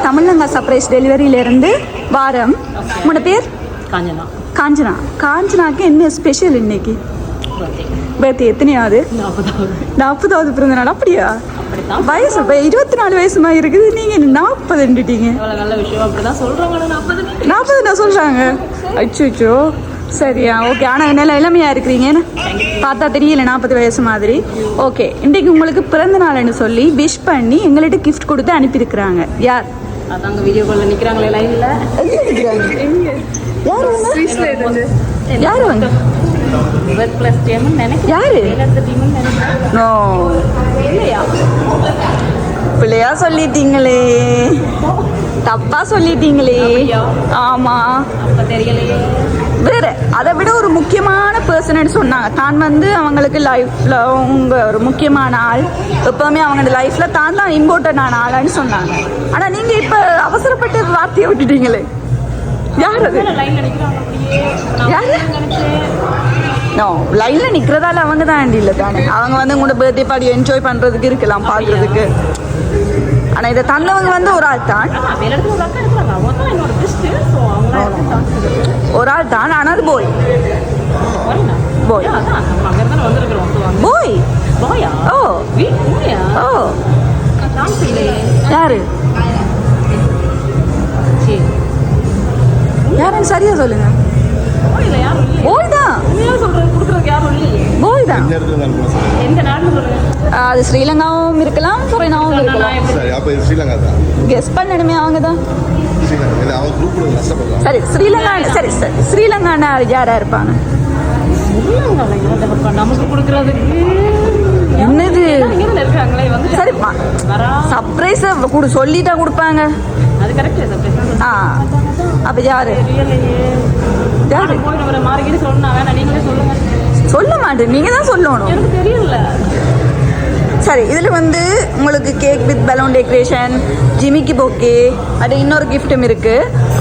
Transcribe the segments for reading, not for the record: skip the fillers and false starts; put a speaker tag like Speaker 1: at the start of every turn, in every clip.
Speaker 1: தமிழங்க surprise டெலிவரியிலேருந்து வாரம். உங்களோட பேர்?
Speaker 2: காஞ்சனா.
Speaker 1: காஞ்சனா. காஞ்சனாக்கு என்ன ஸ்பெஷல் இன்னைக்கு? பர்த்டே. எத்தனையாவது? 40வது பிறந்த நாள். அப்படியா? வயசு இப்போ 24 வயசுமா இருக்குது, நீங்கள் 40ன்னுட்டீங்க.
Speaker 2: நல்ல விஷயம். அப்படிதான் சொல்கிறாங்க.
Speaker 1: 40 நான் சொல்கிறாங்க. அச்சோ சரியா, ஓகே. ஆனால் என்ன இளமையாக இருக்கிறீங்கன்னு பார்த்தா தெரியல, 40 வயசு மாதிரி. ஓகே, இன்றைக்கு உங்களுக்கு பிறந்த நாள்னு சொல்லி விஷ் பண்ணி எங்கள்கிட்ட கிஃப்ட் கொடுத்து அனுப்பியிருக்கிறாங்க. யார்?
Speaker 2: அதாங்க வீடியோ காலில் நிற்கிறாங்களே லைனில்.
Speaker 1: யார் வந்து யாரு? நோ, பிள்ளையா சொல்லிட்டீங்களே, தப்பா சொல்லிட்டீங்களே. ஆமா,
Speaker 2: தெரியலையே.
Speaker 1: வேற அதை விட ஒரு முக்கியமான பர்சன் சொன்னாங்க. தான் வந்து அவங்களுக்கு லைஃப்ல உங்க ஒரு முக்கியமான ஆள், எப்பவுமே அவங்க லைஃப்ல தான் தான் இம்பார்ட்டன்டான ஆளான்னு சொன்னாங்க. ஆனா நீங்க இப்ப அவசரப்பட்டு வார்த்தையை விட்டுட்டீங்களே. யார் அது? யாரு? நோ, லைன்ல நிக்கிறதால அவங்க தான் இல்லை தானே. அவங்க வந்து உங்களோட பர்த்டே பார்ட்டி என்ஜாய் பண்றதுக்கு இருக்கலாம், பாக்குறதுக்கு. ஆனா இதை தந்தவங்க வந்து ஒரு ஆள் தான், ஒரு ஆள் தான். ஆனா அது போய் போய் போய் ஓ ஓ யாரு யாருன்னு சரியா சொல்லுங்க. போய் தான், போய் தான். அது ஸ்ரீலங்காவும் இருக்கலாம், ஃபாரினாவும் இருக்கலாம். கெஸ் பண்ணணுமே அவங்க தான். சரி, ஸ்ரீலங்கா. சரி சரி, ஸ்ரீலங்கானா யாரா இருப்பாங்க? என்னது? சரி, சர்ப்ரைஸ் சொல்லிட்டா கொடுப்பாங்க. அப்ப யாரு? யாரு? சொல்ல மாட்டேன், நீங்க தான் சொல்லணும். சரி, இதில் வந்து உங்களுக்கு கேக் வித் பலூன் டெக்கரேஷன், ஜிமிக்கி பொக்கே, அது இன்னொரு கிஃப்ட்டும் இருக்கு.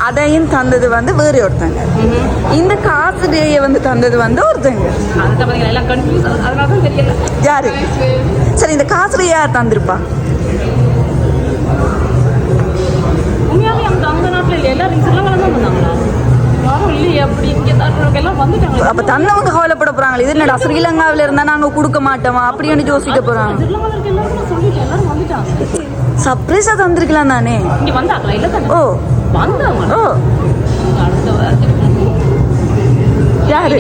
Speaker 1: அதையும் தந்தது வந்து வேறு ஒருத்தங்க. இந்த காசு டேயை வந்து தந்தது வந்து ஒருத்தங்க. யாரு? சரி, இந்த காசு டே யார் தந்திருப்பா? அப்ப தந்தவங்க கவலைப்பட போறாங்க. இது என்னடா ஸ்ரீலங்காவில இருந்தா நாங்க கொடுக்க மாட்டோமா அப்படின்னு யோசிக்க போறாங்க. சர்ப்ரைஸா தந்திருக்கலாம் தானே. ஓ ஓ, யாரு?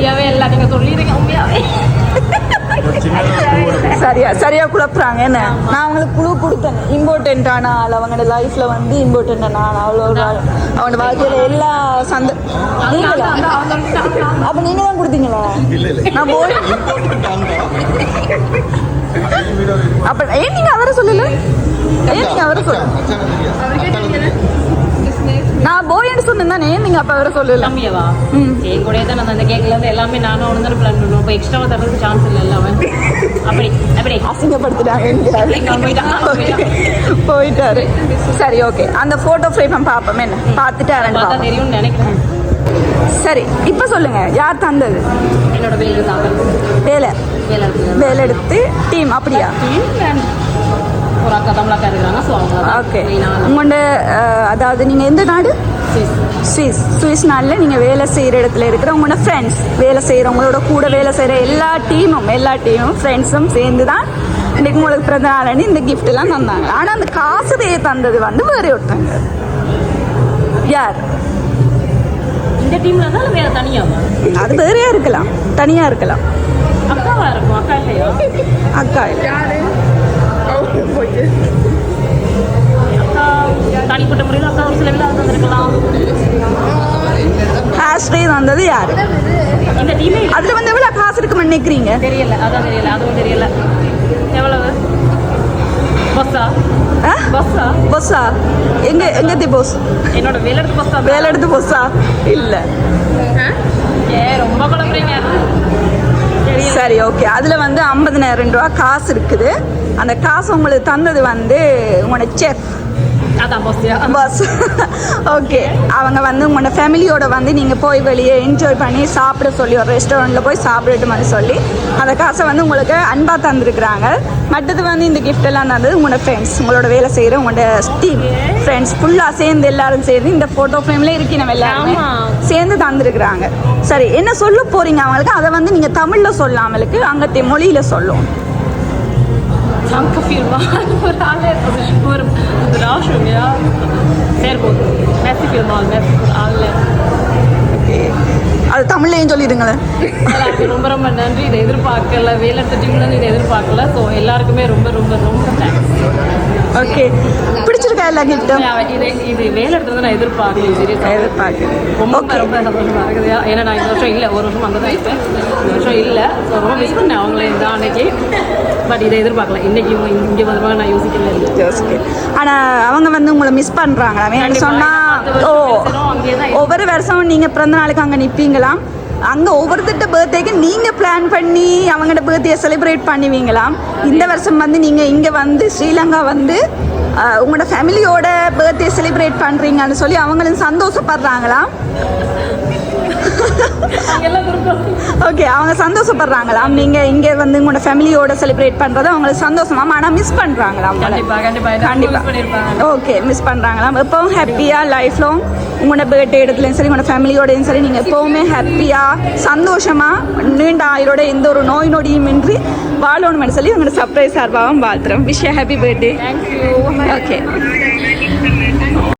Speaker 1: சரியா சரியா குழப்புறாங்க. என்ன, நான் அவங்களுக்கு குழு கொடுத்தேன். இம்பார்ட்டன்டான ஆள், அவங்களோட லைஃப்ல வந்து இம்பார்ட்டன்டான ஆள். அவ்வளோ அவனோட வாழ்க்கையில எல்லா நீங்களா? அப்ப நீங்க தான் கொடுத்தீங்களா? நான் போய் அப்ப ஏன் நீங்க அவரை சொல்லல? ஏன் நீங்க அவரை சொல்ல? நான் போய்ன்னு சொன்னேன் தானே, நீங்க அப்ப அவரை சொல்லல.
Speaker 2: என் கூட தான் நான் அந்த கேக்ல இருந்து எல்லாமே நானும் ஒன்று தான் பிளான் பண்ணுவோம். இப்போ எக்ஸ்ட்ரா தரதுக்கு சான்ஸ் இல்லை. அவன் அப்படி அப்படி
Speaker 1: அசிங்கப்படுத்திட்டாங்க. போயிட்டாரு. சரி, ஓகே. அந்த போட்டோ ஃப்ரேம் பார்ப்போம். என்ன பார்த்துட்டு
Speaker 2: தெரியும்னு நினைக்கிறேன்.
Speaker 1: சரி, இப்ப சொல்லுங்க, யார் தந்தது?
Speaker 2: என்னோட வேலை தான்.
Speaker 1: வேலை எடுத்து டீம். அப்படியா?
Speaker 2: ஒரு அக்கா தமிழக்கா இருக்கிறாங்க. ஸோ அவங்க
Speaker 1: ஓகே. உங்களோட அதாவது நீங்கள் எந்த நாடு? சுவிஸ் நாட்டில் நீங்கள் வேலை செய்கிற இடத்துல இருக்கிற உங்களோட ஃப்ரெண்ட்ஸ், வேலை செய்கிறவங்களோட கூட வேலை செய்கிற எல்லா டீமும் ஃப்ரெண்ட்ஸும் சேர்ந்து தான் இன்றைக்கு உங்களுக்கு பிறந்த நாள்னு இந்த கிஃப்ட் எல்லாம் தந்தாங்க. ஆனால் அந்த காசு தந்தது வந்து வேறு ஒருத்தங்க. யார்?
Speaker 2: இந்த டீம்ல தான் வேற தனியாவா?
Speaker 1: அது வேறையா இருக்கலாம், தனியா இருக்கலாம்.
Speaker 2: அக்காவா இருக்கும். அக்கா இல்லையா?
Speaker 1: அக்கா யாரு?
Speaker 2: தனிப்பட்ட முறையில் அக்கா ஒரு சில விழா வந்திருக்கலாம்.
Speaker 1: ஹேஷ்டே வந்தது யாரு?
Speaker 2: இந்த டீமே.
Speaker 1: அதுல வந்து எவ்வளவு காசு இருக்குன்னு நினைக்கிறீங்க?
Speaker 2: தெரியல, அதான் தெரியல, அதுவும் தெரியல. எவ்வளவு?
Speaker 1: பஸ்ஸா? எங்க போஸ்?
Speaker 2: என்னோட வேலை எடுத்து
Speaker 1: பஸ்ஸா? இல்ல,
Speaker 2: ரொம்ப குழம்புறீங்க.
Speaker 1: சரி, ஓகே. அதுல வந்து 50,000 ரூபா காசு இருக்குது. அந்த காசு உங்களுக்கு தந்தது வந்து உங்களோட செஃப். பஸ். ஓகே, அவங்க வந்து உங்களோட ஃபேமிலியோட வந்து நீங்கள் போய் வெளியே என்ஜாய் பண்ணி சாப்பிட சொல்லி ஒரு ரெஸ்டாரண்ட்டில் போய் சாப்பிடட்டுமான்னு சொல்லி அந்த காசை வந்து உங்களுக்கு அன்பாக தந்துருக்குறாங்க. மற்றது வந்து இந்த கிஃப்ட் எல்லாம் தந்தது உங்களோட ஃப்ரெண்ட்ஸ், உங்களோட வேலை செய்கிற உங்களோட டீம் ஃப்ரெண்ட்ஸ் ஃபுல்லாக சேர்ந்து எல்லாரும் சேர்ந்து இந்த ஃபோட்டோ ஃப்ரேம்ல இருக்கணும் எல்லாருமே
Speaker 2: ஆமா.
Speaker 1: சேர்ந்து தந்துருக்குறாங்க. சரி, என்ன சொல்ல போறீங்க அவங்களுக்கு? அதை வந்து நீங்கள் தமிழில் சொல்லாமலுக்கு அங்கത്തെ மொழியில் சொல்லும்.
Speaker 2: Danke vielmals für alle, also für Überraschung, ja. Sehr gut. Merci vielmals, merci für alle.
Speaker 1: அது தமிழ்லையும் சொல்லிடுங்களேன்.
Speaker 2: எல்லாருக்கும் ரொம்ப ரொம்ப நன்றி. இதை எதிர்பார்க்கல, வேலெடுத்த டீம்லேருந்து இதை எதிர்பார்க்கல. ஸோ எல்லாருக்குமே ரொம்ப ரொம்ப ரொம்ப தேங்க்ஸ்.
Speaker 1: ஓகே, பிடிச்சிருக்கா எல்லா கிஃப்ட்டும்?
Speaker 2: இது வேலெடுத்தது நான் எதிர்பார்க்கல, சீரியஸாக
Speaker 1: எதிர்பார்க்க.
Speaker 2: ரொம்ப ரொம்ப சந்தோஷமா இருக்குது. ஏன்னா நான் இந்த வருஷம் இல்லை, ஒரு வருஷம் அங்கே தான் இருப்பேன், இந்த வருஷம் இல்லை. ஸோ ரொம்ப மிஸ் பண்ணேன் அவங்களே இந்த அன்னைக்கு. பட் இதை எதிர்பார்க்கல, இன்னைக்கு இங்கே வருவாங்க நான் யோசிக்கல இல்லை.
Speaker 1: யோசிக்க. ஆனால் அவங்க வந்து உங்களை மிஸ் பண்ணுறாங்களா? வேணும் சொன்னால் ஒவ்வொரு வருஷம் நீங்கள் பிறந்த நாளுக்கு அங்கே நிற்பீங்களாம், அங்கே ஒவ்வொருத்திட்ட பர்த்டேக்கு நீங்கள் பிளான் பண்ணி அவங்களோட பர்த்டே செலிப்ரேட் பண்ணுவீங்களாம். இந்த வருஷம் வந்து நீங்கள் இங்கே வந்து ஸ்ரீலங்கா வந்து உங்களோட ஃபேமிலியோட பர்த்டே செலிப்ரேட் பண்ணுறீங்கன்னு சொல்லி அவங்களும் சந்தோஷப்படுறாங்களாம். ஓகே, அவங்க சந்தோஷப்படுறாங்களாம் நீங்கள் இங்கே வந்து உங்களோட ஃபேமிலியோட செலிப்ரேட் பண்ணுறது அவங்களுக்கு சந்தோஷமாம். ஆனால் மிஸ் பண்ணுறாங்களாம். கண்டிப்பாக. ஓகே, மிஸ் பண்ணுறாங்களாம். எப்பவும் ஹாப்பியாக லைஃப் லாங் உங்களோட பர்த்டே இடத்துலையும் சரி உங்களோட ஃபேமிலியோடையும் சரி நீங்கள் எப்போவுமே ஹாப்பியாக சந்தோஷமாக நீண்ட ஆயுளோட எந்த ஒரு நோய் நொடியும் இன்றி வாழணும்னு சொல்லி உங்களோட சர்ப்ரைஸ் சார்பாகவும் வாழ்த்துறோம். Wish happy birthday.
Speaker 2: Thank you.
Speaker 1: Okay.